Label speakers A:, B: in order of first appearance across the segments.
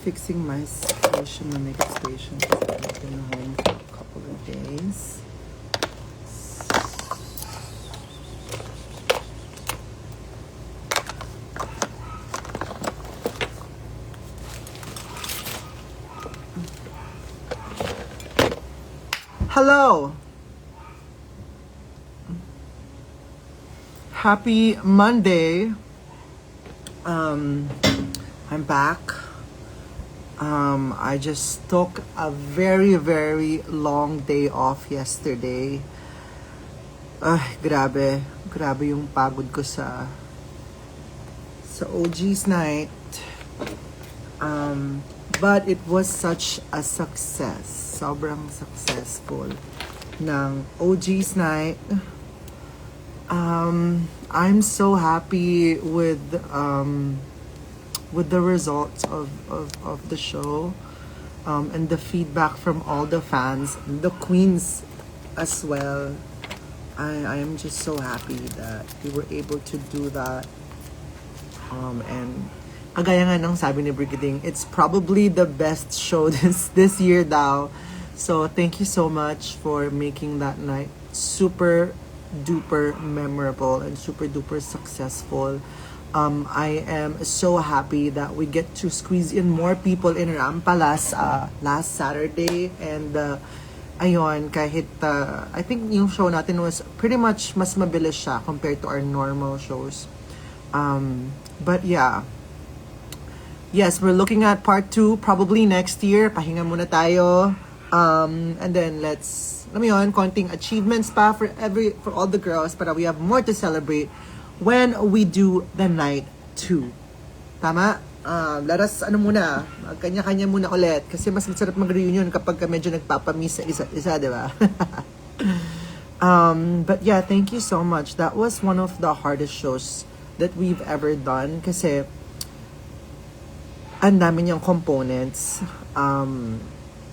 A: fixing my station, my makeup station. I've been home for a couple of days. Hello! Happy Monday! I'm back. I just took a very, very long day off yesterday. Grabe. Grabe yung pagod ko sa OG's night. But it was such a success. Sobrang successful ng OG's night. I'm so happy with the results of the show, and the feedback from all the fans, the queens as well. I am just so happy that we were able to do that. And kagaya nga ng sabi ni Brigading, it's probably the best show this year daw. So thank you so much for making that night super duper memorable and super duper successful. I am so happy that we get to squeeze in more people in Rampalas last Saturday, and ayun, kahit I think yung show natin was pretty much mas mabilis siya compared to our normal shows. But yeah, yes, we're looking at part 2 probably next year. Pahinga muna tayo. And then alam mo yun, konting achievements pa for all the girls, para we have more to celebrate when we do the night 2. Tama? Let us, muna, kanya-kanya muna ulit, kasi mas masarap mag-reunion kapag medyo nagpapamiss sa isa't isa, di ba? But yeah, thank you so much. That was one of the hardest shows that we've ever done, kasi ang dami niyang components.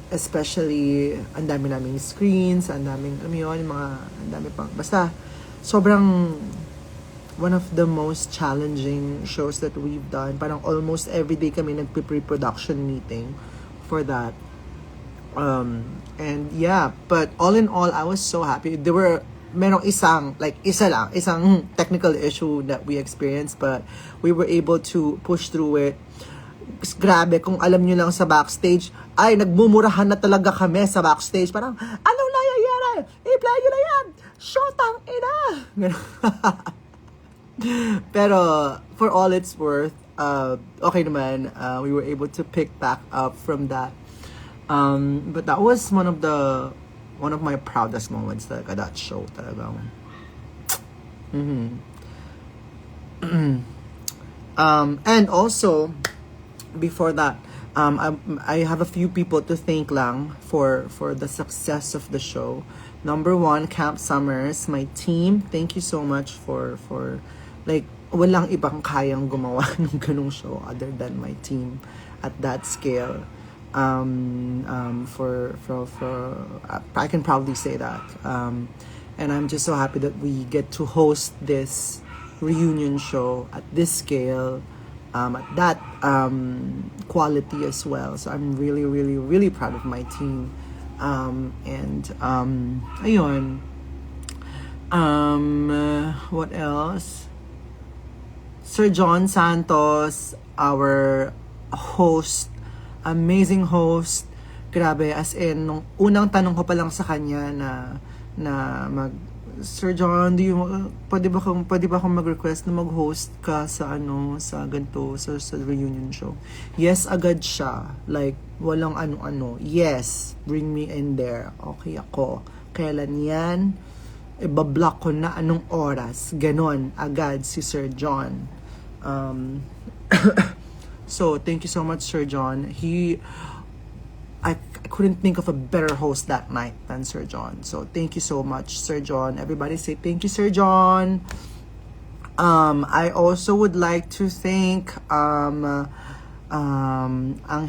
A: Especially, ang dami naming screens, ang daming, ang dami pang, basta, sobrang, one of the most challenging shows that we've done. Parang almost every day kami nagpe-pre-production meeting for that. And yeah, but all in all, I was so happy. Merong isang technical issue that we experienced, but we were able to push through it. Grabe, kung alam nyo lang sa backstage, ay, nagmumurahan na talaga kami sa backstage. Parang, anong nangyayari? I-play nyo na yan! Shotang ina! Pero, for all it's worth, okay naman, we were able to pick back up from that. But that was one of my proudest moments talaga, that show talaga. And also, before that, I have a few people to thank lang for the success of the show. Number 1, Camp Summers, my team. Thank you so much for walang ibang kayang gumawa ng ganung show other than my team at that scale. For I can proudly say that. And I'm just so happy that we get to host this reunion show at this scale. At that quality as well. So I'm really, really, really proud of my team. Ayun. What else? Sir John Santos, our host, amazing host. Grabe, as in, nung unang tanong ko pa lang sa kanya Sir John, pwede ba akong mag-request na mag-host ka sa ganito, sa reunion show? Yes, agad siya. Like, walang ano-ano. Yes, bring me in there. Okay ako. Kailan yan? Ibablock ko na anong oras. Ganon, agad si Sir John. So, thank you so much, Sir John. I couldn't think of a better host that night than Sir John. So, thank you so much, Sir John. Everybody say thank you, Sir John. I also would like to thank ang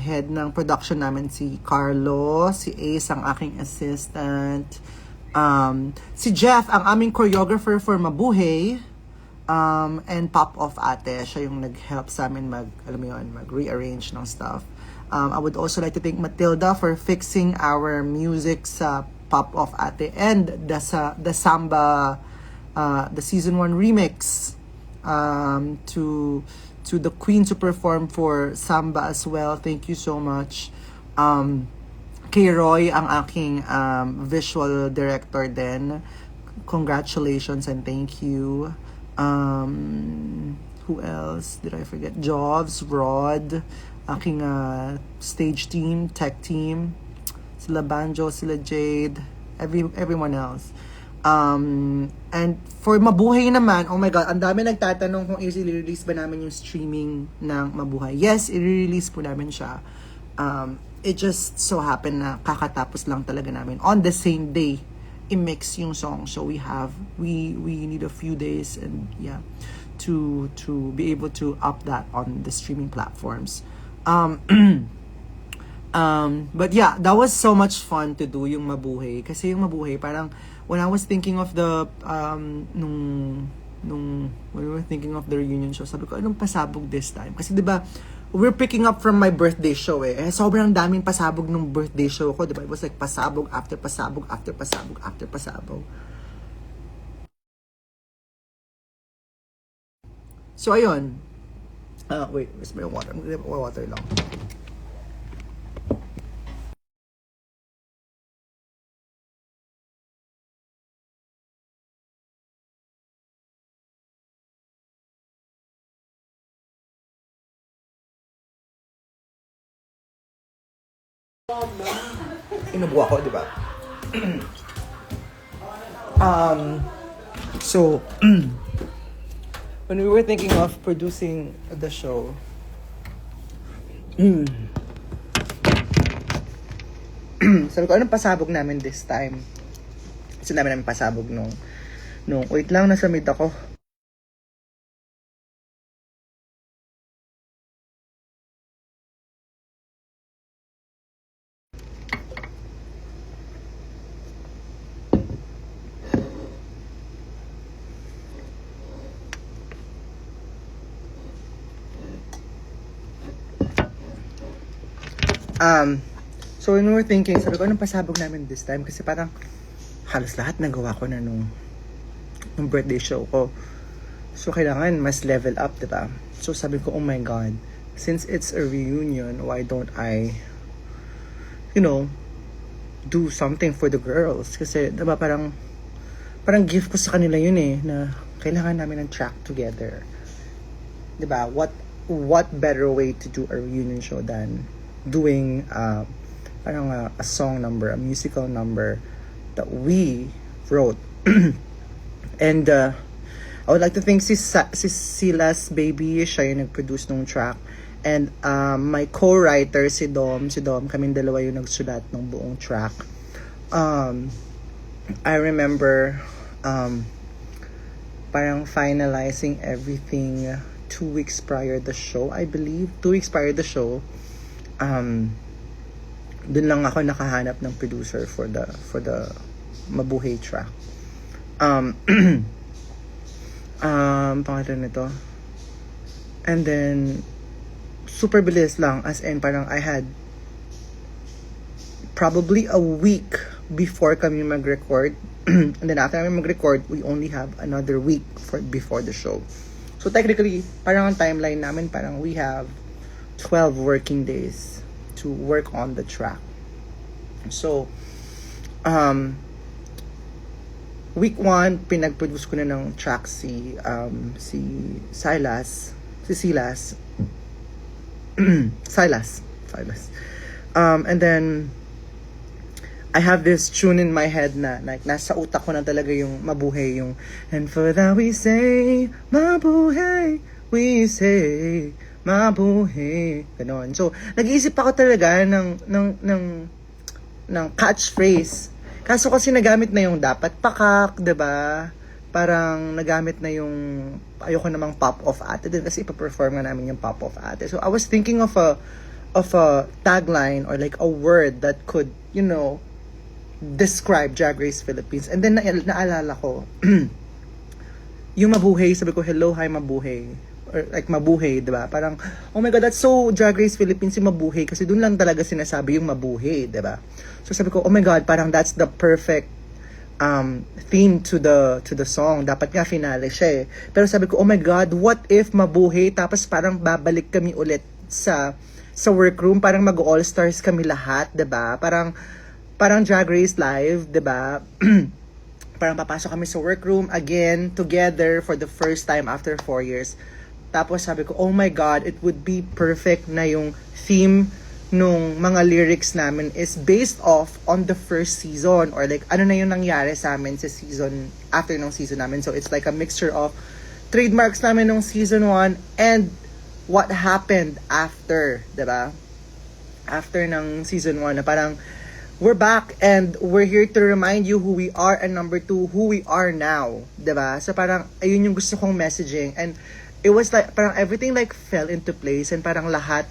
A: head ng production namin, si Carlo, si Ace, ang aking assistant, si Jeff, ang aming choreographer for Mabuhay, And Pop Off Ate, siya yung nag-help sa amin alam mo yun, mag-rearrange ng stuff. I would also like to thank Matilda for fixing our music sa Pop Off Ate and the Samba, the season 1 remix, to the Queen to perform for Samba as well. Thank you so much. Kay Roy, ang aking visual director din. Congratulations and thank you. Who else did I forget? Jobs, Rod, aking stage team, tech team, sila Banjo, sila Jade, everyone else. And for Mabuhay naman, oh my God, ang dami nagtatanong kung i-release ba namin yung streaming ng Mabuhay. Yes, i-release po namin siya. It just so happened na kakatapos lang talaga namin on the same day i-mix yung song. So we need a few days and yeah, to be able to up that on the streaming platforms. But yeah, that was so much fun to do yung Mabuhay. Kasi yung Mabuhay, parang when I was thinking of the when we were thinking of the reunion show, sabi ko, anong pasabog this time? Kasi 'di ba, we're picking up from my birthday show sobrang daming pasabog nung birthday show ko, 'di ba? It was like pasabog after pasabog after pasabog after pasabog. So ayun. Wait, where's my water? I'm gonna water lang. Inubuha ko, di ba? So, when we were thinking of producing the show, sabi ko, anong pasabog namin this time? Kasi namin pasabog nung wait lang, nasa mid ako. So when we were thinking, sabi ko, anong pasabog namin this time? Kasi parang halos lahat nagawa ko na nung birthday show ko. So kailangan mas level up, diba? So sabi ko, oh my God, since it's a reunion, why don't I, do something for the girls? Kasi diba parang gift ko sa kanila yun na kailangan namin ng track together. Diba? What better way to do a reunion show than doing parang a song number, a musical number that we wrote. And I would like to thank si Silas Baby, siya yung nag-produce ng track. And my co-writer si Dom, kaming dalawa yung nagsulat ng buong track. I remember parang finalizing everything 2 weeks prior the show, I believe. 2 weeks prior the show. Dun lang ako nakahanap ng producer for the Mabuhay track. Pangalan nito. And then super bilis lang, as in parang I had probably a week before kami mag-record. And then after kami mag-record, we only have another week before the show. So technically, parang ang timeline namin, parang we have 12 working days to work on the track. So, week 1, pinag-produce ko na ng track si Silas. And then, I have this tune in my head na like, nasa utak ko na talaga yung Mabuhay, yung and for that we say, Mabuhay, we say, Mabuhay. Ganon. So, nag-iisip ako talaga ng catchphrase. Kaso kasi nagamit na yung dapat pakak, 'di ba? Parang nagamit na yung ayoko namang Pop Off Ate din kasi ipa-perform nga namin yung Pop Off Ate. So, I was thinking of a tagline or like a word that could, describe Drag Race Philippines. And then naalala ko yung mabuhay, sabi ko, hello, hi, mabuhay. Or like, mabuhay, diba? Parang, oh my God, that's so Drag Race Philippines, si mabuhay. Kasi dun lang talaga sinasabi yung mabuhay, diba? So sabi ko, oh my God, parang that's the perfect theme to the song. Dapat nga finale siya eh. Pero sabi ko, oh my God, what if mabuhay tapos parang babalik kami ulit sa workroom, parang mag-all stars kami lahat, 'di ba? Parang Drag Race Live, 'di ba? Parang papasok kami sa workroom again together for the first time after 4 years. Tapos sabi ko, oh my God, it would be perfect na yung theme nung mga lyrics namin is based off on the first season, or like ano na yung nangyari sa amin sa season after nung season namin. So it's like a mixture of trademarks namin nung season 1 and what happened after, 'di ba? After ng season 1 na parang we're back and we're here to remind you who we are, and number 2, who we are now, 'di ba? So parang ayun yung gusto kong messaging, and it was like parang everything like fell into place, and parang lahat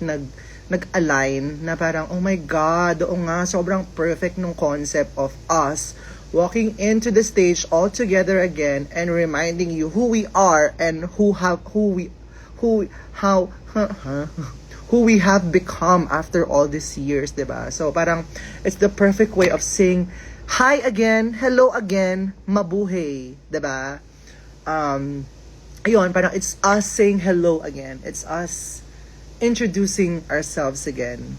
A: nag-align na parang, oh my God, oo nga, sobrang perfect nung concept of us walking into the stage all together again and reminding you who we are and who we have become after all these years, diba? So parang it's the perfect way of saying hi again, hello again, mabuhay, diba? Ayun, parang it's us saying hello again. It's us introducing ourselves again.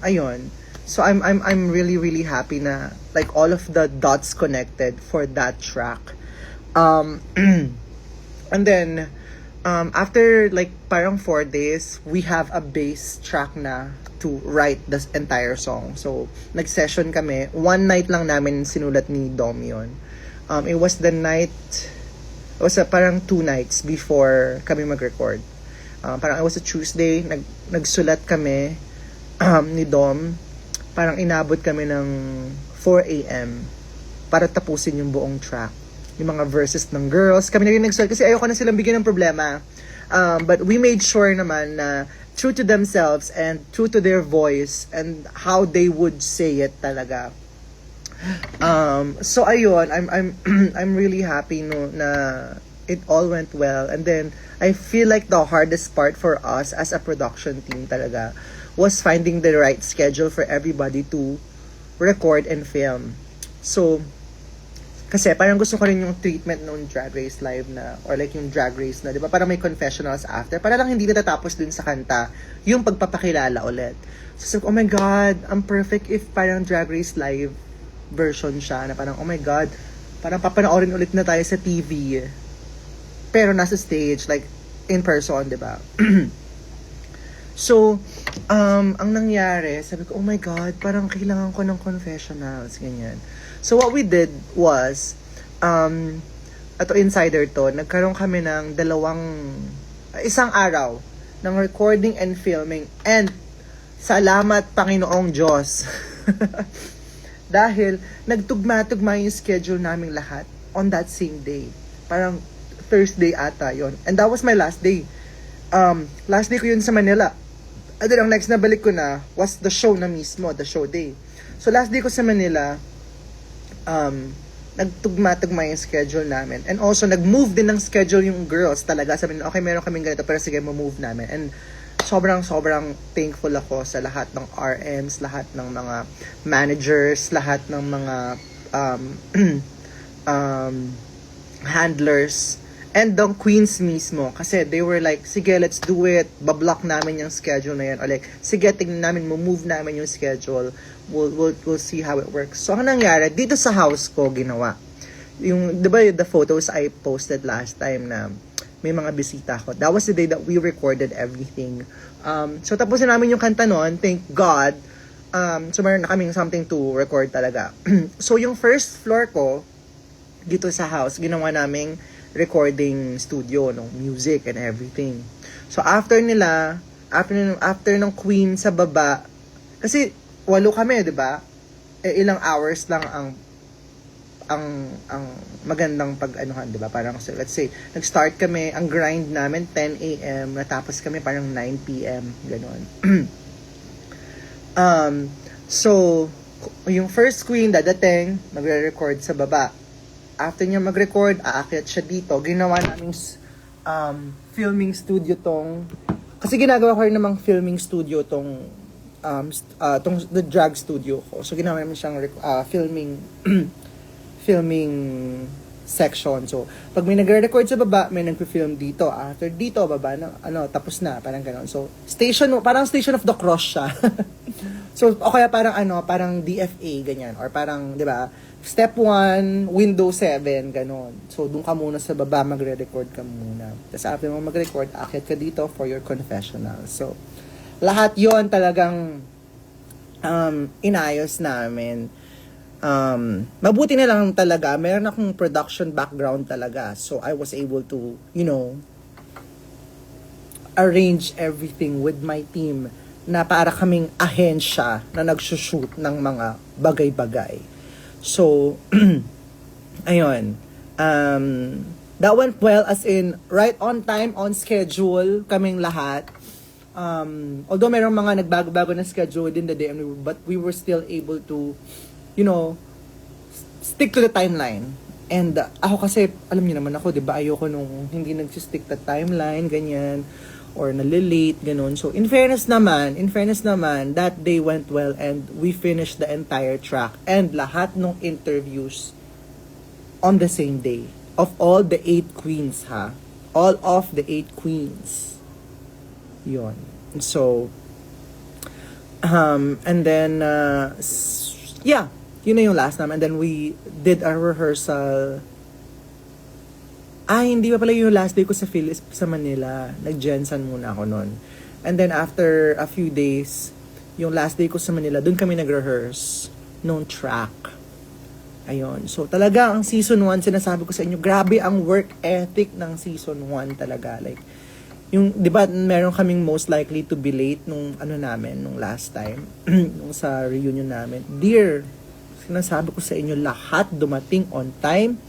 A: Ayun. So I'm really happy na like all of the dots connected for that track. And then after like parang 4 days, we have a bass track na to write the entire song. So nag-session kami. One night lang namin sinulat ni Dom yun. It was parang 2 nights before kami mag-record. Parang it was a Tuesday, nagsulat kami ni Dom. Parang inabot kami ng 4 a.m. para tapusin yung buong track. Yung mga verses ng girls. Kami na rin nagsulat kasi ayoko na silang bigyan ng problema. But we made sure naman na true to themselves and true to their voice and how they would say it talaga. So ayun, I'm really happy no na it all went well. And then I feel like the hardest part for us as a production team talaga was finding the right schedule for everybody to record and film. So kasi parang gusto ko rin yung treatment nung Drag Race Live na, or like yung Drag Race na, di ba? Parang may confessionals after. Para lang hindi natatapos dun sa kanta, yung pagpapakilala ulit. So, oh my God, ang perfect if parang Drag Race Live version siya, na parang, oh my God, parang papanoorin ulit na tayo sa TV. Pero nasa stage, like, in person, di ba? So, ang nangyari, sabi ko, oh my God, parang kailangan ko ng confessionals, ganyan. So, what we did was, ato insider to, nagkaroon kami ng isang araw ng recording and filming, and salamat Panginoong Diyos. Dahil, nagtugma-tugma yung schedule naming lahat on that same day. Parang, Thursday ata yon. And that was my last day. Last day ko yun sa Manila. And then, ang next na balik ko na was the show na mismo, the show day. So, last day ko sa Manila, nagtugma-tugma yung schedule namin. And also, nag-move din ng schedule yung girls talaga. Sabi nila, okay, meron kaming ganito, pero sige, move namin. And sobrang thankful ako sa lahat ng RMs, lahat ng mga managers, lahat ng mga handlers, and the queens mismo, kasi they were like, sige, let's do it, bablock namin yung schedule na yan, or like, sige, tingnan namin, move namin yung schedule, we'll see how it works. So, ang nangyari, dito sa house ko, ginawa, yung, di ba, the photos I posted last time na may mga bisita ko, that was the day that we recorded everything. So, tapusin namin yung kanta noon, thank God, so meron na kaming something to record talaga. So, yung first floor ko, dito sa house, ginawa naming recording studio, no, music and everything. So after ng Queen sa baba, kasi 8 kami, 'di ba? Ilang hours lang ang magandang pag-anuhan, 'di ba? Parang so, let's say, nag-start kami, ang grind namin 10 AM, natapos kami parang 9 PM, ganoon. So yung first Queen dadating, magre-record sa baba. after niya mag-record, aakyat siya dito. Ginawa naming filming studio tong, kasi ginagawa ko rin namang filming studio tong the drag studio ko. So ginawa namin siyang filming filming section. So pag may nagre-record sa baba, may nagfi-film dito. After dito, baba na, tapos na, parang gano'n. So parang station of the cross siya. So o kaya parang DFA ganyan, or parang 'di ba? Step 1, window 7, gano'n. So doon ka muna sa baba, magre-record ka muna. Tapos after mo mag-record, akit ka dito for your confessional. So lahat yon talagang inayos namin. Mabuti na lang talaga, meron akong production background talaga. So I was able to, arrange everything with my team na para kaming ahensya na nagsushoot ng mga bagay-bagay. So, ayun. That went well, as in, right on time, on schedule, kaming lahat. Although merong mga nagbago-bago na schedule within the day, but we were still able to, stick to the timeline. And ako kasi, alam niyo naman ako, di ba, ayoko nung hindi nagsistick the timeline, ganyan, or nalilate, ganun. So, in fairness naman, that day went well and we finished the entire track and lahat ng interviews on the same day. Of all the 8 queens, ha? All of the 8 queens. Yun. So, and then, yeah, yun na yung last naman. And then we did our rehearsal. Hindi pa pala yung last day ko sa Manila. Nag-Jensen muna ako nun. And then after a few days, yung last day ko sa Manila, dun kami nag-rehearse nung track. Ayun. So talaga, ang season 1, sinasabi ko sa inyo, grabe ang work ethic ng season 1 talaga. Like, yung, di ba, meron kaming most likely to be late nung nung last time, nung sa reunion namin. Dear, sinasabi ko sa inyo, lahat dumating on time.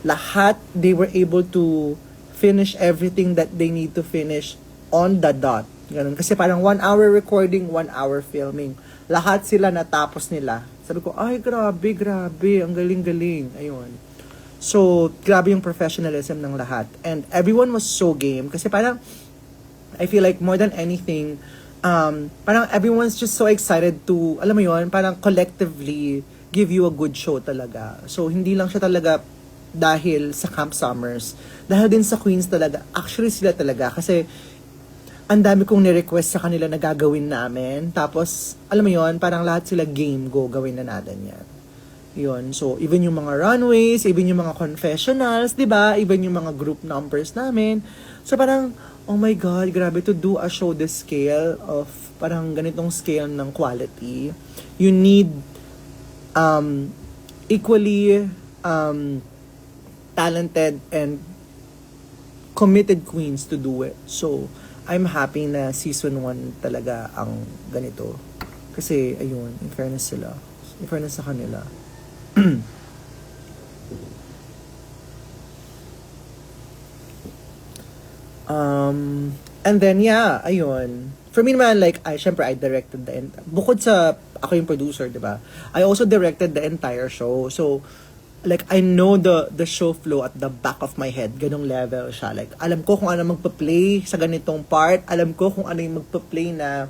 A: Lahat, they were able to finish everything that they need to finish on the dot. Ganun. Kasi parang 1 hour recording, 1 hour filming. Lahat sila natapos nila. Sabi ko, ay grabe, ang galing-galing. Ayun. So, grabe yung professionalism ng lahat. And everyone was so game. Kasi parang, I feel like more than anything, parang everyone's just so excited to, alam mo yun, parang collectively give you a good show talaga. So, hindi lang siya talaga dahil sa Camp Summers, dahil din sa Queens talaga. Actually, sila talaga. Kasi, ang dami kong ni-request sa kanila na gagawin namin. Tapos, alam mo yon, parang lahat sila game, go, gawin na natin yan. Yun. So, even yung mga runways, even yung mga confessionals, di ba? Even yung mga group numbers namin. So, parang, oh my God, grabe to do a show this scale of, parang ganitong scale ng quality. You need, equally, talented and committed queens to do it. So, I'm happy na season 1 talaga ang ganito. Kasi, ayun, in fairness sila. In fairness sa kanila. And then, yeah, ayun. For me naman, like, syempre, I directed bukod sa, ako yung producer, di ba? I also directed the entire show. So, like, I know the show flow at the back of my head. Ganong level siya. Like, alam ko kung ano magpa-play sa ganitong part. Alam ko kung ano yung magpa-play na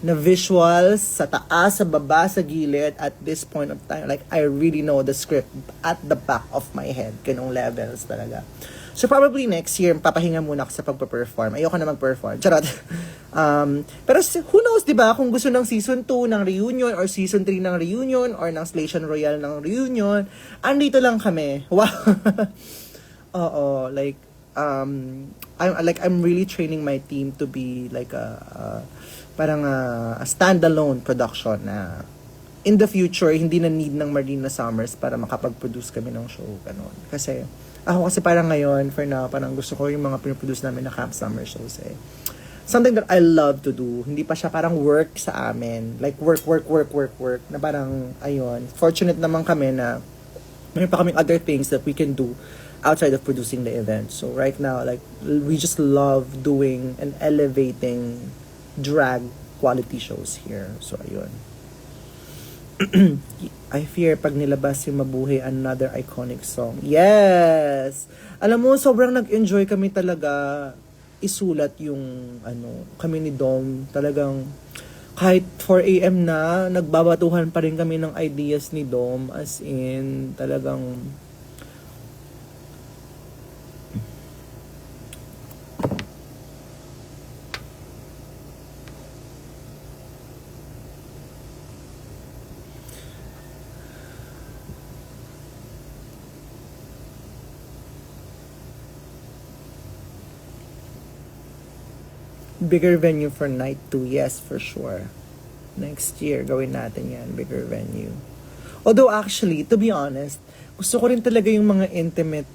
A: visuals sa taas, sa baba, sa gilid at this point of time. Like, I really know the script at the back of my head. Ganong levels talaga. So, probably next year, papahinga muna ako sa pagpa-perform. Ayoko na mag-perform. Charot. Pero who knows, di ba? Kung gusto ng season 2 ng reunion or season 3 ng reunion or ng Station Royale ng reunion, andito lang kami. Wow. Oo, like, I'm really training my team to be like parang a standalone production na in the future, hindi na need ng Marina Summers para makapag-produce kami ng show. Ganun. Kasi, ako kasi parang ngayon, for now, parang gusto ko yung mga pinoproduce namin na Camp Summer shows eh. Something that I love to do. Hindi pa siya parang work sa amin. Like work. Na parang, ayun. Fortunate naman kami na mayroon pa kaming other things that we can do outside of producing the event. So right now, like, we just love doing and elevating drag quality shows here. So, ayun. I fear pag nilabas yung Mabuhay, another iconic song. Yes! Alam mo, sobrang nag-enjoy kami talaga isulat yung kami ni Dom. Talagang kahit 4 a.m. na, nagbabatuhan pa rin kami ng ideas ni Dom. As in, talagang bigger venue for night 2. Yes, for sure. Next year, gawin natin yan. Bigger venue. Although actually, to be honest, gusto ko rin talaga yung mga intimate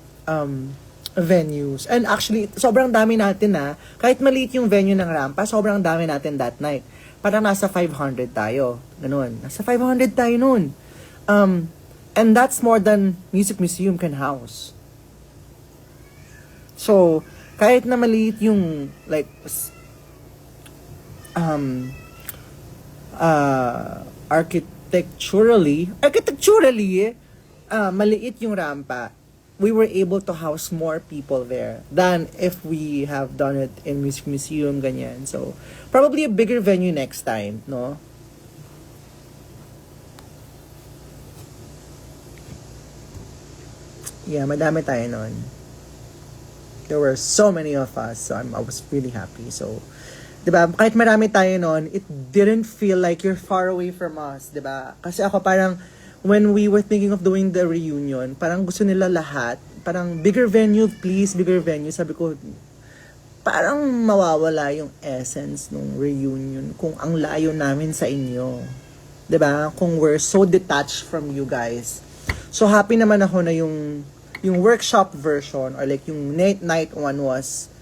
A: venues. And actually, sobrang dami natin kahit maliit yung venue ng Rampa, sobrang dami natin that night. Parang nasa 500 tayo. Ganun. Nasa 500 tayo nun. And that's more than Music Museum can house. So, kahit na maliit yung like architecturally, maliit yung Rampa, we were able to house more people there than if we have done it in Music Museum, ganyan. So, probably a bigger venue next time, no? Yeah, madami tayo nun. There were so many of us, so I was really happy. So, diba, kahit marami tayo noon, it didn't feel like you're far away from us, diba? Kasi ako parang, when we were thinking of doing the reunion, parang gusto nila lahat, parang bigger venue, please, bigger venue. Sabi ko, parang mawawala yung essence ng reunion kung ang layo namin sa inyo. Diba? Kung we're so detached from you guys. So, happy naman ako na yung workshop version, or like yung night one was,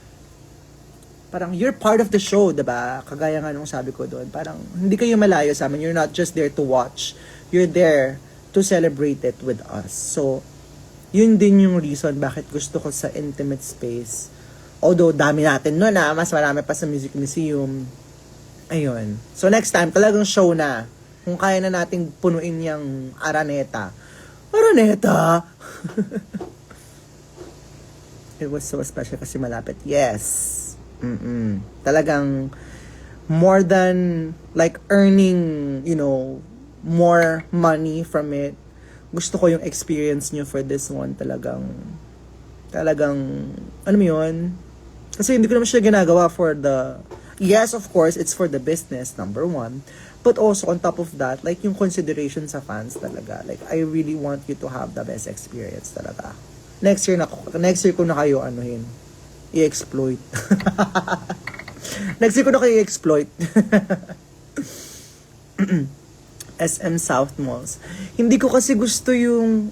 A: parang you're part of the show, diba? Kagaya nga nung sabi ko doon, parang hindi kayo malayo sa amin. You're not just there to watch. You're there to celebrate it with us. So, yun din yung reason bakit gusto ko sa intimate space. Although, dami natin nun mas marami pa sa Music Museum. Ayun. So, next time, talagang show na. Kung kaya na nating punuin yung Araneta. Araneta! It was so special kasi malapit. Yes! Talagang more than like earning, more money from it. Gusto ko yung experience nyo for this one. Talagang, ano mo yun? Kasi hindi ko naman siya ginagawa for the, yes, of course, it's for the business, number one. But also, on top of that, like yung consideration sa fans talaga. Like, I really want you to have the best experience talaga. Next year ko na kayo i-exploit. Next year ko na kayo i-exploit. SM South Malls. Hindi ko kasi gusto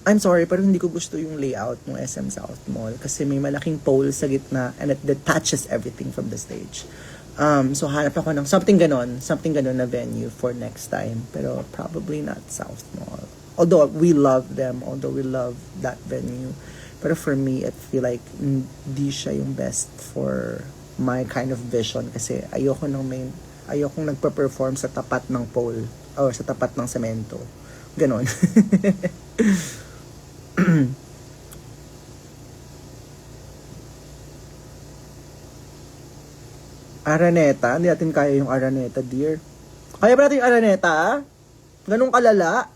A: I'm sorry, pero hindi ko gusto yung layout ng SM South Mall kasi may malaking pole sa gitna and it detaches everything from the stage. So hanap ako ng something ganon na venue for next time, pero probably not South Mall. Although we love that venue. Pero for me, I feel like hindi siya yung best for my kind of vision kasi ayokong nagpa-perform sa tapat ng pole or sa tapat ng semento. Ganon. Araneta? Hindi natin kaya yung Araneta, dear. Kaya ba natin yung Araneta? Ganun kalala?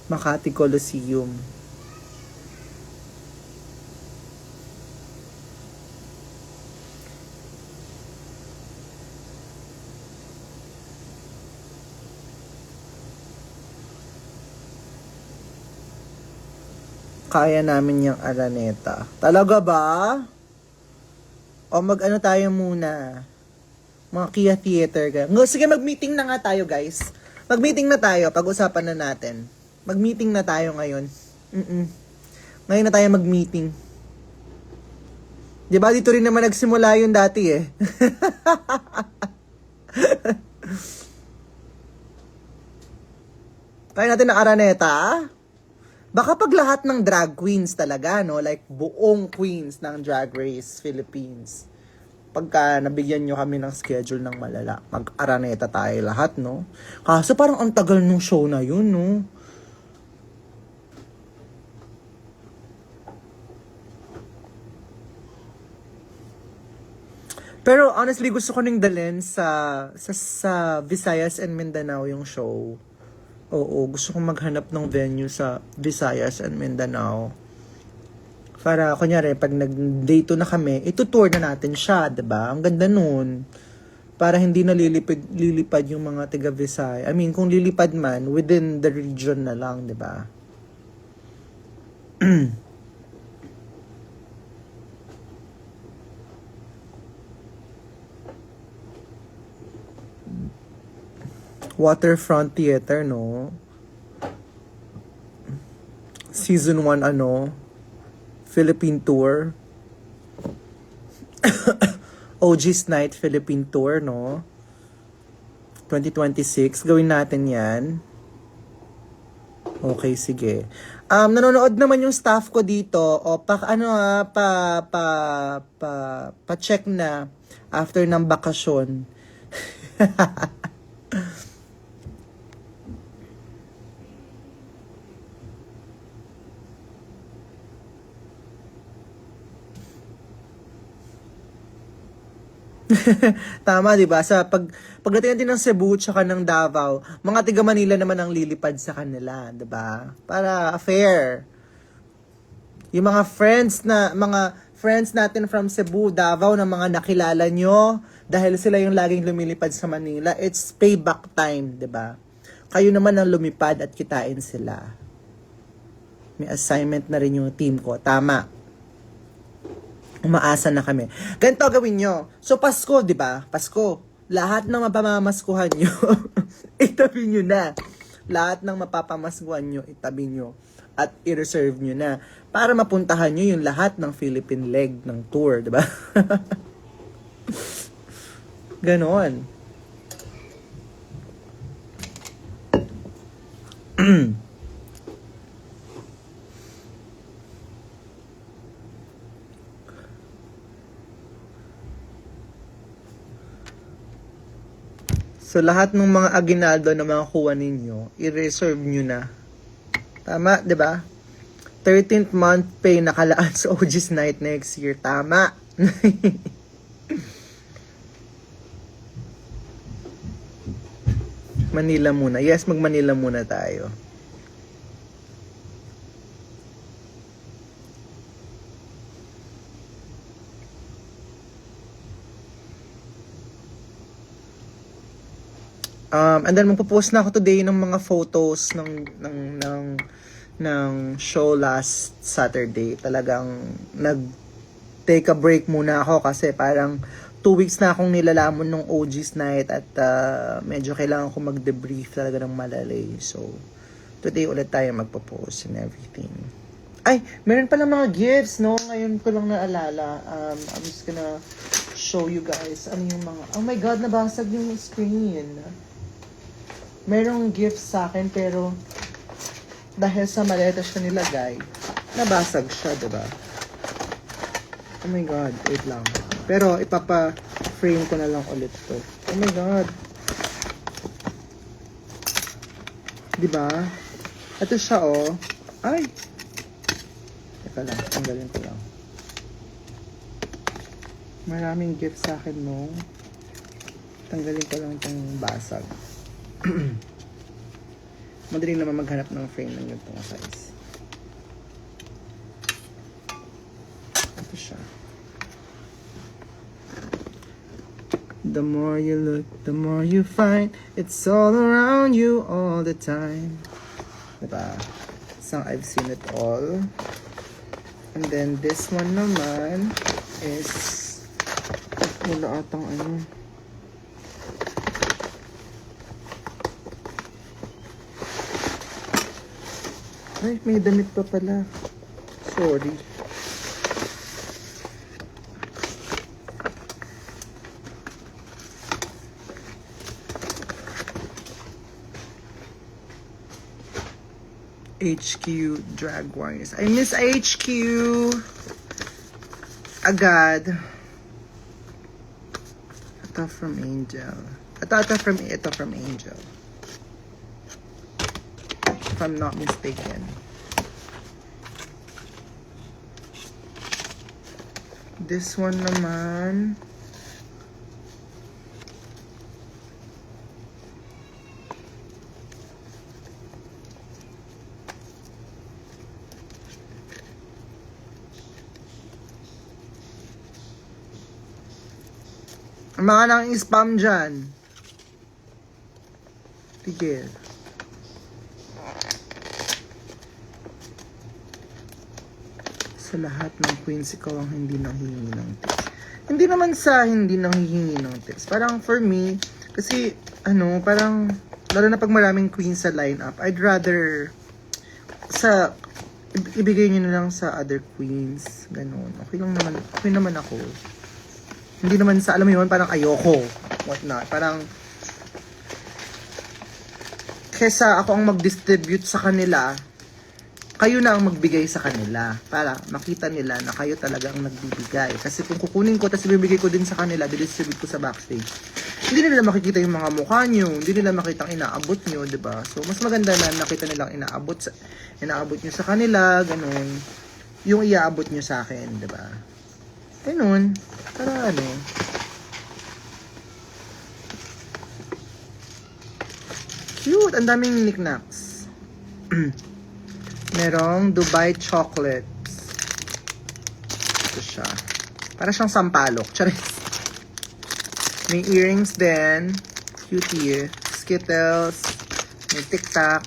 A: Makati Coliseum. Kaya namin yung Araneta. Talaga ba? O mag-ano tayo muna? Mga Kia Theater. Sige, mag-meeting na nga tayo, guys. Mag-meeting na tayo. Pag-usapan na natin. Mag-meeting na tayo ngayon. Ngayon na tayo mag-meeting. Diba, dito rin naman nagsimula yun dati eh. Kaya natin na Araneta. Baka pag lahat ng drag queens talaga, no? Like, buong queens ng Drag Race Philippines. pagka nabigyan nyo kami ng schedule ng malala. Mag-Araneta tayo lahat, no? Kaso parang ang tagal nung show na yun, no? Pero honestly, gusto ko ning dalhin sa Visayas and Mindanao yung show. Oo, gusto kong maghanap ng venue sa Visayas and Mindanao. Para, kunyari, pag nag-day 2 na kami, itutour na natin siya, diba? Ang ganda nun. Para hindi na lilipad yung mga taga Visayas. I mean, kung lilipad man, within the region na lang, diba? Waterfront Theater, no? Season 1, Philippine Tour. OG's Night Philippine Tour, no? 2026. Gawin natin yan. Okay, sige. Nanonood naman yung staff ko dito. O, pa-check na after ng bakasyon. Tama, 'di ba? Pagdating natin ng Cebu tsaka ng Davao, mga taga Manila naman ang lilipad sa kanila, 'di ba? Para fair. Yung mga friends natin from Cebu, Davao na mga nakilala nyo dahil sila yung laging lumilipad sa Manila, it's payback time, 'di ba? Kayo naman ang lumipad at kitain sila. May assignment na rin yung team ko. Tama. Umaasa na kami. Ganito gawin nyo. So, Pasko, di ba? Pasko. Lahat ng mapamamaskuhan nyo, itabi nyo na. Lahat ng mapapamaskuhan nyo, itabi nyo. At i-reserve nyo na. Para mapuntahan nyo yung lahat ng Philippine leg ng tour, di ba? Ganon. So, lahat ng mga aginaldo na mga kuha ninyo, i-reserve nyo na. Tama, di ba? 13th month pay nakalaan sa OG's Night next year. Tama. Manila muna. Yes, mag-Manila muna tayo. And then magpo-post na ako today ng mga photos ng show last Saturday. Talagang take a break muna ako kasi parang 2 weeks na akong nilalamon ng OG's Night at medyo kailangan ko mag-debrief talaga ng malalay. So, today ulit tayo magpo-post and everything. Ay, meron pala mga gifts, no? Ngayon ko lang naalala. I'm just gonna show you guys. Ano yung mga... Oh my God, nabasag yung screen. Merong gifts sa akin pero dahil sa maleta siya nilagay, nabasag siya, diba? Oh my God, wait lang. Pero ipapa-frame ko na lang ulit to. Oh my God. Diba? Ito siya, oh. Ay! Teka lang, tanggalin ko lang. Maraming gifts sa akin, no? Tanggalin ko lang itong basag. Madali naman maghanap ng frame ng ganitong size. Ito siya. The more you look, the more you find. It's all around you all the time. Diba? Isang I've seen it all. And then this one naman is wala atang ano. Ay, may damit pa pala. Sorry. HQ Drag Wars. I miss HQ. Agad. Ito from Angel. Ito from Angel. If I'm not mistaken. This one naman. Ang mga nang spam dyan. Tigil. Sa lahat ng queens, ikaw ang hindi nanghihingi ng tips. Hindi naman sa hindi nanghihingi ng tips. Parang for me, kasi parang, lalo na pag maraming queens sa lineup, I'd rather ibigay nyo na lang sa other queens. Ganon. Okay naman ako. Hindi naman sa, alam mo yun, parang ayoko. What not. Parang, kesa ako ang mag-distribute sa kanila, kayo na ang magbigay sa kanila. Para makita nila na kayo talaga ang nagbibigay. Kasi kung kukunin ko, tapos ibibigay ko din sa kanila, didistribute ko sa backstage, hindi nila makikita yung mga mukha nyo, hindi nila makita ang inaabot nyo, diba? So, mas maganda na nakita nilang inaabot nyo sa kanila, ganun. Yung iaabot nyo sa akin, diba? Ganun. Para cute! Ang daming knickknacks. Merong Dubai chocolates. Ito siya. Para siyang sampalok. Charis. May earrings din. Cutie. Skittles. May tic-tac.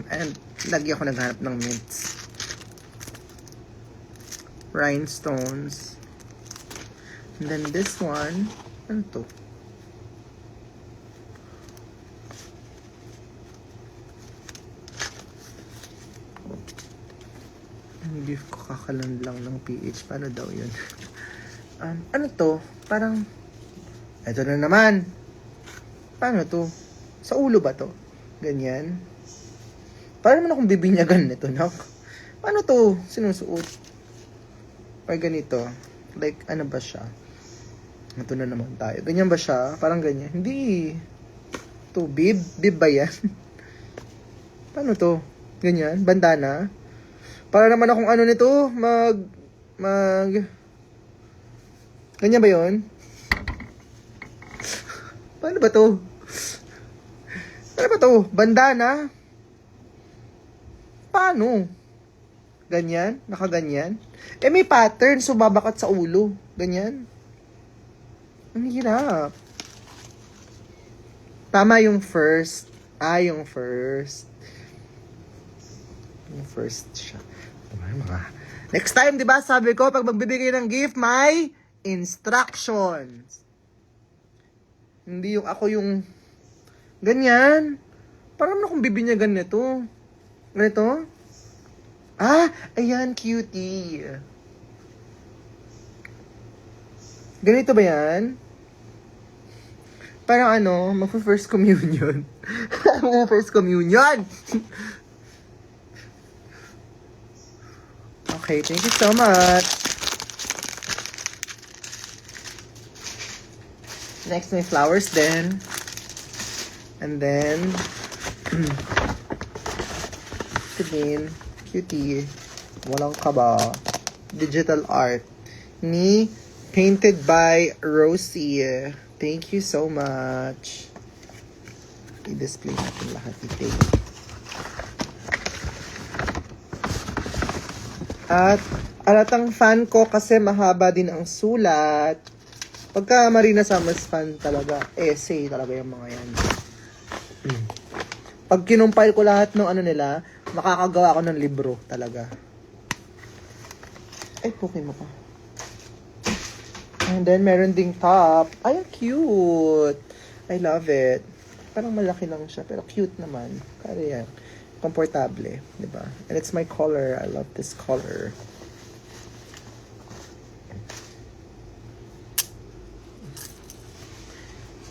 A: And lagi ako naghanap ng mints. Rhinestones. And then this one. Ano to? Gift ko kakalan lang ng PH. Paano daw yun? Ano to? Parang, eto na naman. Paano to? Sa ulo ba to? Ganyan. Parang naman akong bibinyagan nito, nak. Paano to? Sinusuot? Or ganito. Like, ano ba siya? Ito na naman tayo. Ganyan ba siya? Parang ganyan. Hindi. To, bib? Bib ba yan? Paano to? Ganyan? Bandana? Para naman akong nito, ganyan ba yun? Paano ba to? Paano ba to? Bandana? Paano? Ganyan? Nakaganyan? May pattern, so babakat sa ulo. Ganyan? Ang hirap. Tama yung first. Yung first. Yung first siya. Next time, di ba, sabi ko, pag magbibigay ng gift, may instructions. Hindi yung ako yung ganyan. Parang akong bibinyagan nito. Ganito? Ayan, cutie. Ganito ba yan? Parang mag-first communion. Mag-first communion! Okay, thank you so much. Next, may flowers din. And then, again, cutie. Walang kaba. Digital art. Ni painted by Rosie. Thank you so much. I-display natin lahat. I-take. At alatang fan ko kasi mahaba din ang sulat. Pagka Marina Summers fan talaga, essay talaga yung mga yan. Pag kinumpile ko lahat ng nila, makakagawa ako ng libro talaga. Pukin mo pa. And then meron ding top. Ay, cute! I love it. Parang malaki lang siya, pero cute naman. Kaya yan. Komportable, di ba? And it's my color. I love this color.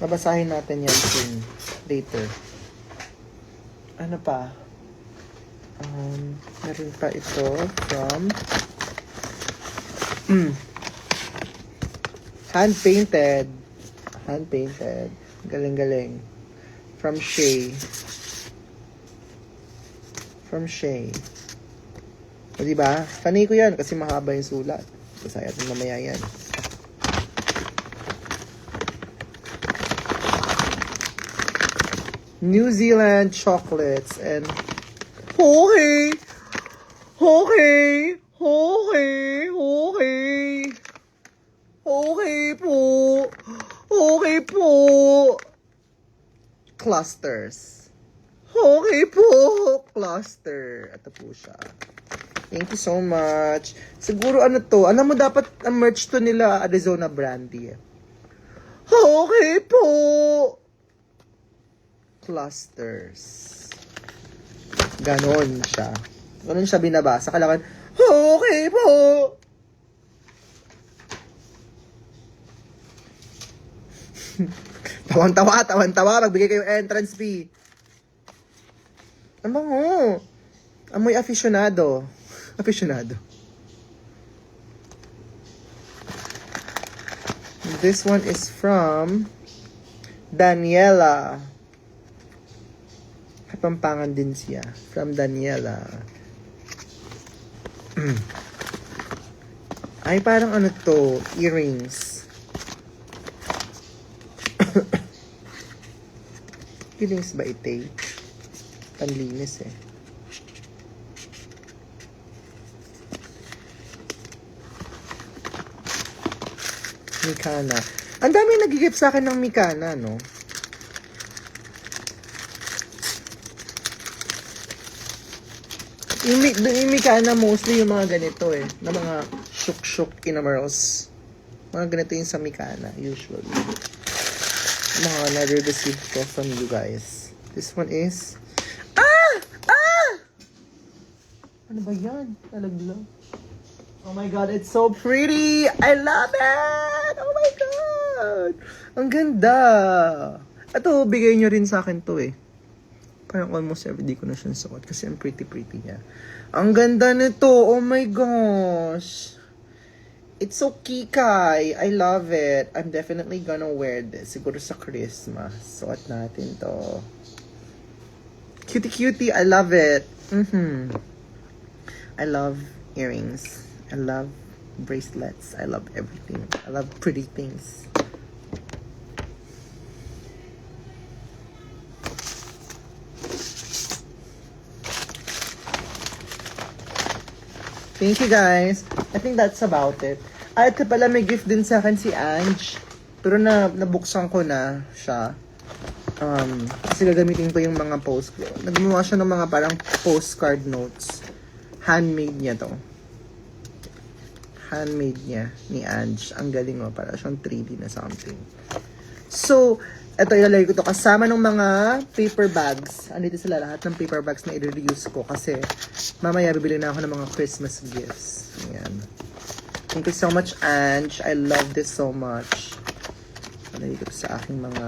A: Babasahin natin yan soon. Later. Ano pa? Meron pa ito from Hand-painted. Hand-painted. Galing-galing. From Shay. From Shay. O diba? Panay ko yan kasi mahaba yung sulat. Basaya natin mamaya yan. New Zealand chocolates and okay. Okay. Okay. Okay. Okay po. Okay po. Clusters. Okay po. Cluster. Ito po siya. Thank you so much. Siguro ano to, alam mo dapat ang merch to nila Arizona Brandy. Okay po. Clusters. Ganon siya. Ganon siya binabasa. Kailangan, okay po. Tawan-tawa. Magbigay kayo entrance fee. Ano mo? Amoy aficionado. This one is from Daniela. Kapampangan din siya. From Daniela. Ay, parang ano to? Earrings. Earrings ba ite? Panlinis eh. Mikana. Ang dami nag-gift sa akin ng Mikana, no? Yung Mikana mostly yung mga ganito eh. Na mga shuk-shuk enamerals. Mga ganito yung sa Mikana, usually. Mga na-receive ko from you guys. This one is... Ano ba yan? Talaglag. Oh my God, it's so pretty! I love it! Oh my God! Ang ganda! Ito, bigay nyo rin sa akin to eh. Parang almost everyday ko na siyang suot kasi ang pretty-pretty niya. Ang ganda nito! Oh my gosh! It's so kikay! I love it! I'm definitely gonna wear this. Siguro sa Christmas. Suot natin to. Cutie-cutie! I love it! I love earrings. I love bracelets. I love everything. I love pretty things. Thank you guys. I think that's about it. At pala may gift din sa akin si Ange. Pero nabuksan ko na siya. Kasi gagamitin ko yung mga post ko. Nagmuha siya ng mga parang postcard notes. Handmade niya to. Handmade niya ni Ange. Ang galing mo. Para siyang 3D na something. So, eto ilalagay ko to kasama ng mga paper bags. Andito sila lahat ng paper bags na i-reuse ko. Kasi mamaya bibili na ako ng mga Christmas gifts. Ayan. Thank you so much, Ange. I love this so much. Ilalagay ko sa aking mga...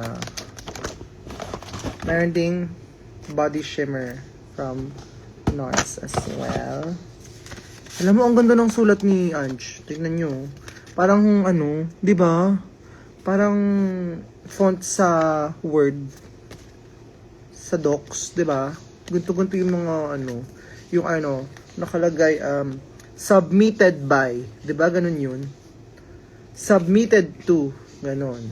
A: Meron ding body shimmer from NARS as well. Alam mo, ang ganda ng sulat ni Ange. Tignan nyo. Parang, ano, di ba? Parang font sa Word. Sa Docs, di ba? Gunto-gunto yung mga, ano, yung ano, nakalagay, submitted by. Di ba? Ganun yun. Submitted to. Ganon.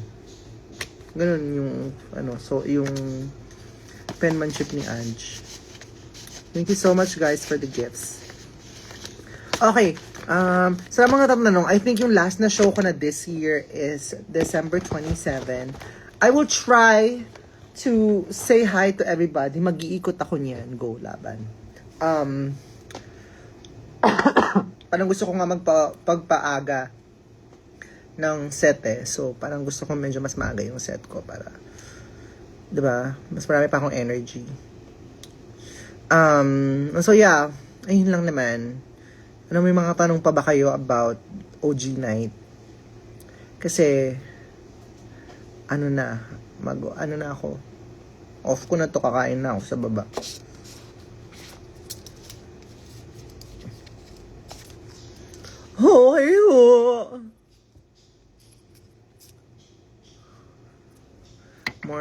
A: Ganon yung, ano, so, yung penmanship ni Ange. Thank you so much, guys, for the gifts. Okay, sa mga tanong, I think yung last na show ko na this year is December 27. I will try to say hi to everybody. Mag-iikot ako niyan. Go, laban. Parang gusto ko nga pagpaaga ng set eh. So, parang gusto ko medyo mas maaga yung set ko para, diba? Mas marami pa akong energy. So yeah, ayun lang naman. Ano, may mga tanong pa ba kayo about OG night? Kasi, ano na ako. Off ko na to, kakain na ako sa baba. Okay ho.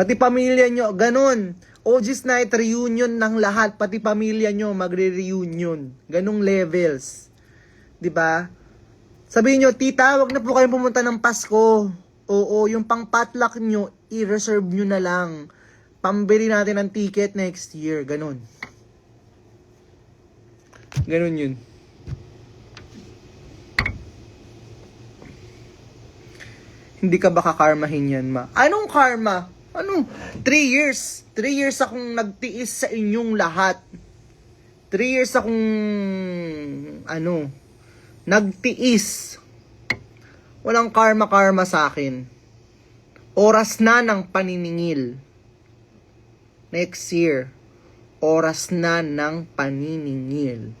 A: Pati pamilya nyo, ganun. OG's Night reunion ng lahat, pati pamilya nyo magre-reunion. Ganung levels. 'Di ba? Sabihin nyo, tita, wag na po kayong pumunta ng Pasko. Oo, yung pang potluck nyo, i-reserve nyo na lang. Pambili natin ng ticket next year. Ganun. Ganun yun. Hindi ka ba kakarmahin yan, ma? Anong karma? Anong? 3 years. 3 years akong nagtiis sa inyong lahat. 3 years akong, nagtiis. Walang karma-karma sa akin. Oras na ng paniningil. Next year, oras na ng paniningil.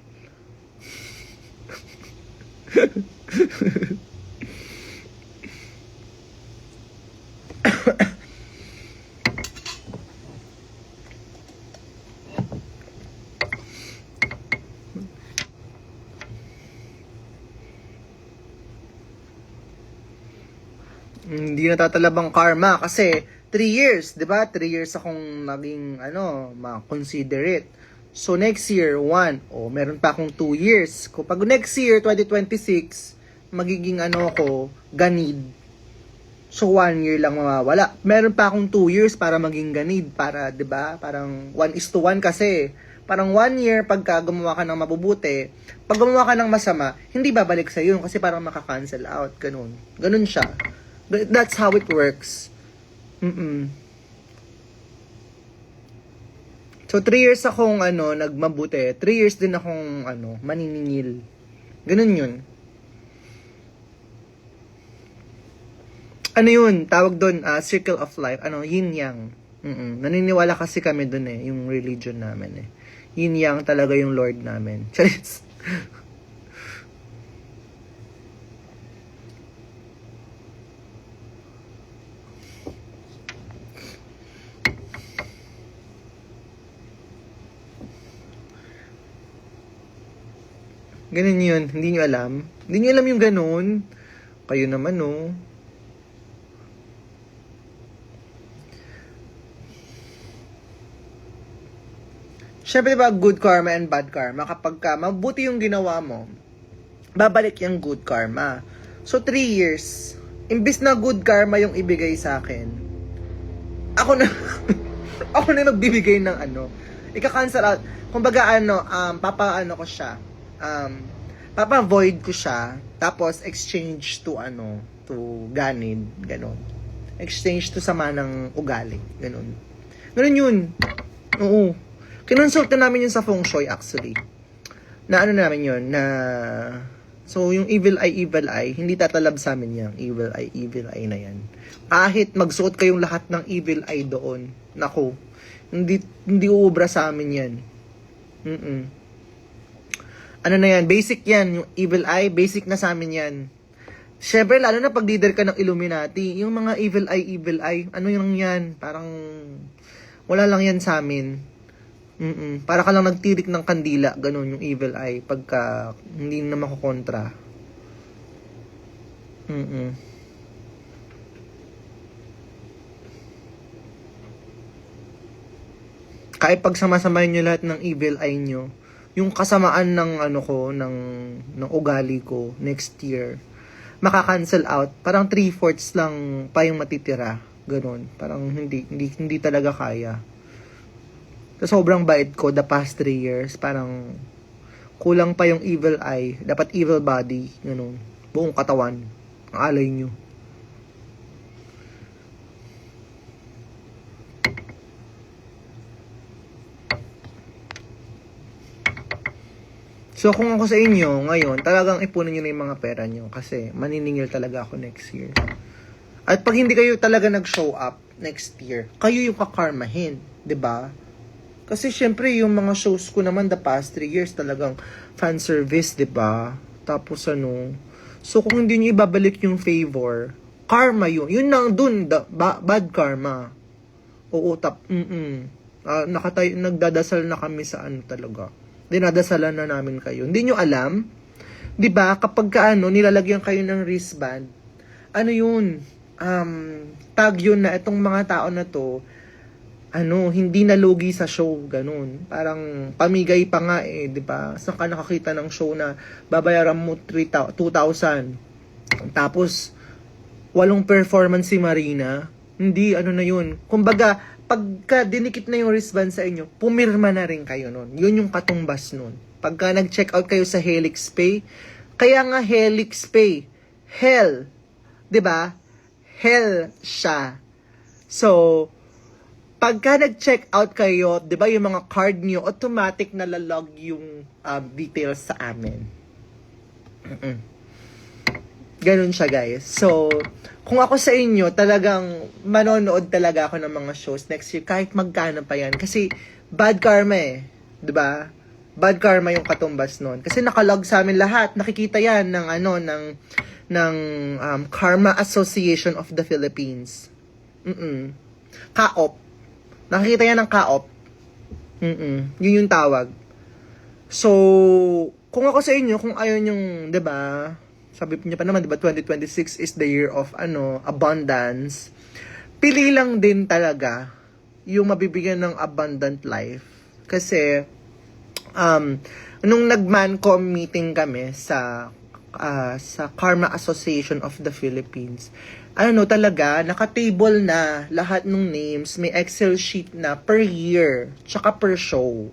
A: Hindi natatalabang karma kasi 3 years, 'di ba? 3 years akong naging ma-considerate. So next year, 1, meron pa akong 2 years. Kapag next year, 2026, magiging ako, ganid. So 1 year lang mawawala. Meron pa akong 2 years para maging ganid, para 'di ba? Parang 1:1 kasi. Parang 1 year pagka gumawa ka ng mabubuti, pag gumawa ka ng masama, hindi babalik sa iyo kasi parang maka-cancel out, ganun. Ganun siya. That's how it works. So 3 years akong nagmabuti, 3 years din akong maniningil. Ganun 'yun. Ano 'yun? Tawag doon circle of life, yin yang. Naniniwala kasi kami doon yung religion namin Yin yang talaga yung Lord namin. Charis. Ganun yun. Hindi nyo alam. Hindi nyo alam yung ganun. Kayo naman, no. Siyempre, diba, good karma and bad karma. Kapag mabuti yung ginawa mo, babalik yung good karma. So, 3 years. Imbis na good karma yung ibigay sa akin, ako na, ako na nagbibigay ng ika-cancel out. Kumbaga, ko siya. Papa-void ko siya, tapos exchange to ganid, ganon. Exchange to sama ng ugali, ganon. Ganon yun. Oo. Kinonsult na namin yun sa feng shui actually. Na namin yun, so yung evil eye, hindi tatalab sa amin yung evil eye na yan. Kahit magsuot kayong lahat ng evil eye doon, nako, hindi uubra sa amin yan. Na yan, basic yan, yung evil eye, basic na sa amin yan. Syempre, lalo na pag leader ka ng Illuminati, yung mga evil eye, ano yung yan, parang wala lang yan sa amin. Para ka lang nagtirik ng kandila, ganun yung evil eye, pagka hindi na makukontra. Kahit pag samasamahin nyo lahat ng evil eye nyo, yung kasamaan ng ng ugali ko next year, maka-cancel out. Parang 3/4 lang pa yung matitira. Ganun. Parang hindi talaga kaya. So, sobrang bait ko the past 3 years. Parang kulang pa yung evil eye. Dapat evil body. Ganun. Buong katawan. Ang alay nyo. So, kung ako sa inyo, ngayon, talagang ipunin nyo na yung mga pera nyo. Kasi, maniningil talaga ako next year. At pag hindi kayo talaga nag-show up next year, kayo yung kakarmahin. 'Di ba? Kasi, syempre, yung mga shows ko naman the past 3 years, talagang fan service, 'di ba? Tapos, so, kung hindi nyo ibabalik yung favor, karma yun. Yun lang dun, bad karma. Oo, nagdadasal na kami sa talaga. Dinadasalan na namin kayo. Hindi nyo alam? 'Di ba? Kapag nilalagyan kayo ng wristband, yun? tag yun na itong mga tao na to, hindi nalugi sa show, ganun. Parang pamigay pa nga di ba? Saan ka nakakita ng show na babayaran mo 2,000. Tapos, walong performance si Marina. Hindi, na yun. Kumbaga, pagka dinikit na yung wristband sa inyo, pumirma na rin kayo nun. Yun yung katumbas nun. Pagka nag-check out kayo sa Helix Pay, kaya nga Helix Pay, hell, 'di ba? Hell siya. So, pagka nag-check out kayo, 'di ba, yung mga card niyo automatic na lalog yung details sa amin. Ganun siya, guys. So, kung ako sa inyo, talagang manonood talaga ako ng mga shows next year kahit magkano pa yan. Kasi bad karma 'di ba? Bad karma yung katumbas nun. Kasi nakalog sa amin lahat. Nakikita yan ng Karma Association of the Philippines. KAOP. Nakikita yan ng KAOP. Yun yung tawag. So, kung ako sa inyo, kung ayaw yung, 'di ba? Sabi niya pa naman, 'di ba, 2026 is the year of abundance. Pili lang din talaga yung mabibigyan ng abundant life. Kasi nung nag-Mancom meeting kami sa Karma Association of the Philippines, talaga, naka-table na lahat ng names, may Excel sheet na per year, tsaka per show.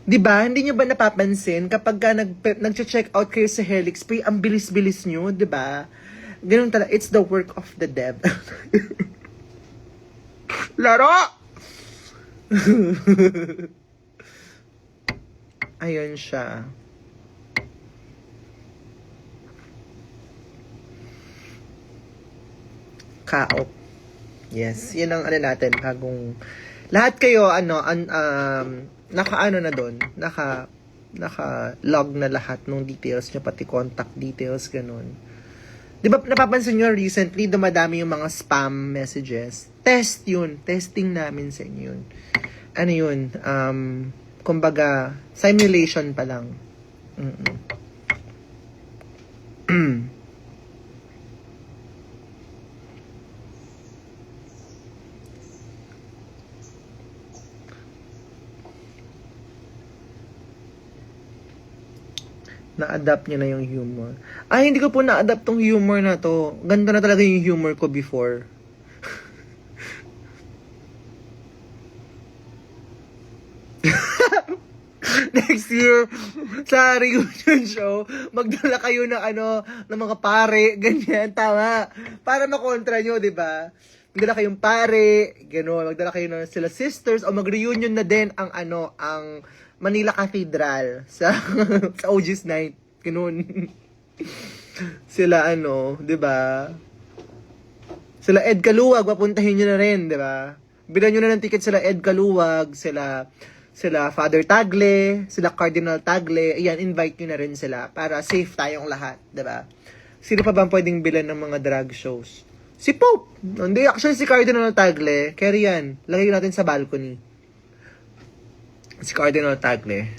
A: Diba? Hindi nyo ba napapansin kapag nag-check out kayo sa Helix Pay, ang bilis-bilis nyo, diba? Ganun talaga, it's the work of the devil. Laro! Ayun siya. KAOP. Yes, yun ang natin, bagong lahat kayo naka na doon, naka-log na lahat ng details nyo, pati contact details, ganun. Di ba, napapansin nyo recently, dumadami yung mga spam messages. Test yun. Testing namin sa inyo yun. Kumbaga, simulation pa lang. Na-adapt niya na yung humor. Ay, hindi ko po na-adapt tong humor na to. Ganda na talaga yung humor ko before. Next year, sa reunion show, magdala kayo ng ng mga pare, ganyan, tama. Para makontra nyo, di ba? Magdala kayong pare, gano'n, magdala kayo ng sila sisters, o mag-reunion na din ang ang Manila Cathedral sa sa OG's Night. Gano'n. Sila di ba? Sila Ed Kaluwag, papuntahin nyo na rin, di ba? Bilan nyo na ng ticket sila Ed Kaluwag, sila Father Tagle, sila Cardinal Tagle, ayan, invite nyo na rin sila para safe tayong lahat, di ba? Sino pa ba pwedeng bilan ng mga drag shows? Si Pope! Hindi, actually si Cardinal Tagle, carry yan. Lagay natin sa balcony. Si Cardinal Tagle.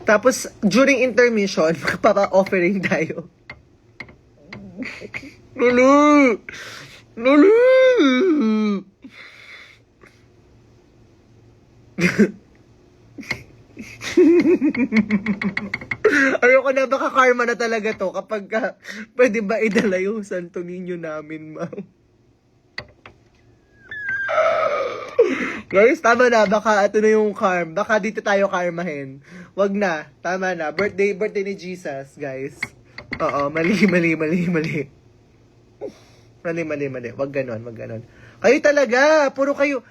A: Tapos, during intermission, magpapa-offering tayo. Lulu! Lulu! Ayoko na, baka karma na talaga to kapag pwede ba idala yung Santo Niño namin, ma'am? Guys, tama na, baka ito na yung baka dito tayo karmahin. Wag na, tama na, birthday ni Jesus, guys. Oo, mali. Mali. Wag ganon. Kayo talaga, puro kayo.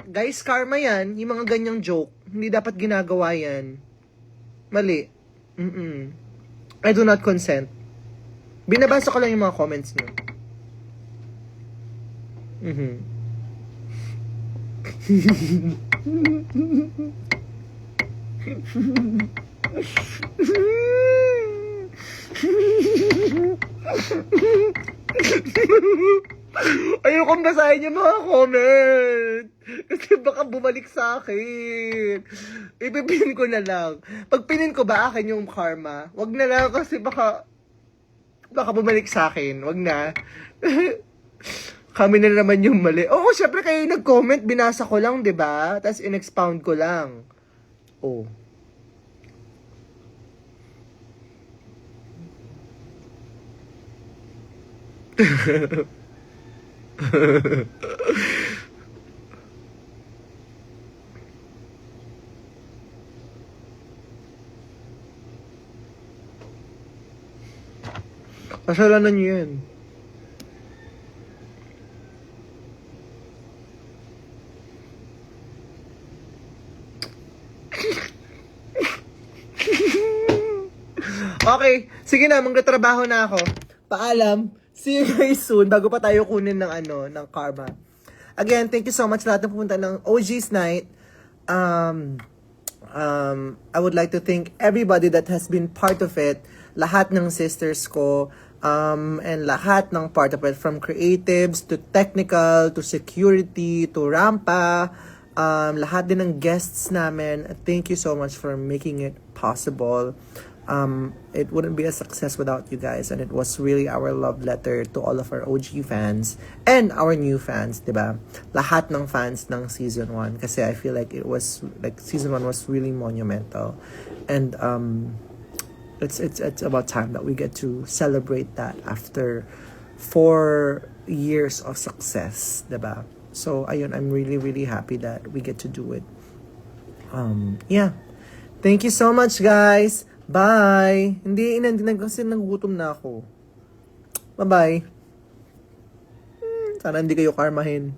A: Guys, karma yan, yung mga ganyang joke, hindi dapat ginagawa yan. Mali. I do not consent. Binabasa ko lang yung mga comments nyo. Ayokong basahin yung mga comment. Kasi baka bumalik sa akin. Ipipin ko na lang. Pag pinin ko ba akin yung karma? Wag na lang kasi baka bumalik sa akin. Wag na. Kami na naman yung mali. Oo, syempre kayo yung nag-comment. Binasa ko lang, di ba? Tapos in-expound ko lang. Oh. Kasalanan niyo yan. Okay, sige na, magtatrabaho na ako. Paalam. See you guys soon bago pa tayo kunin ng ng karma. Again, thank you so much lahat ng pumunta ng OG's Night. I would like to thank everybody that has been part of it. Lahat ng sisters ko, and lahat ng part of it, from creatives to technical to security to Rampa, lahat din ng guests namin. Thank you so much for making it possible. It wouldn't be a success without you guys, and it was really our love letter to all of our OG fans and our new fans, diba? Lahat ng fans ng season 1, kasi I feel like it was like season 1 was really monumental, and it's about time that we get to celebrate that after 4 years of success, diba? So ayun, I'm really really happy that we get to do it. Yeah, thank you so much, guys. Bye! Hindi kasi nagugutom na ako. Bye-bye. Sana hindi kayo karmahin.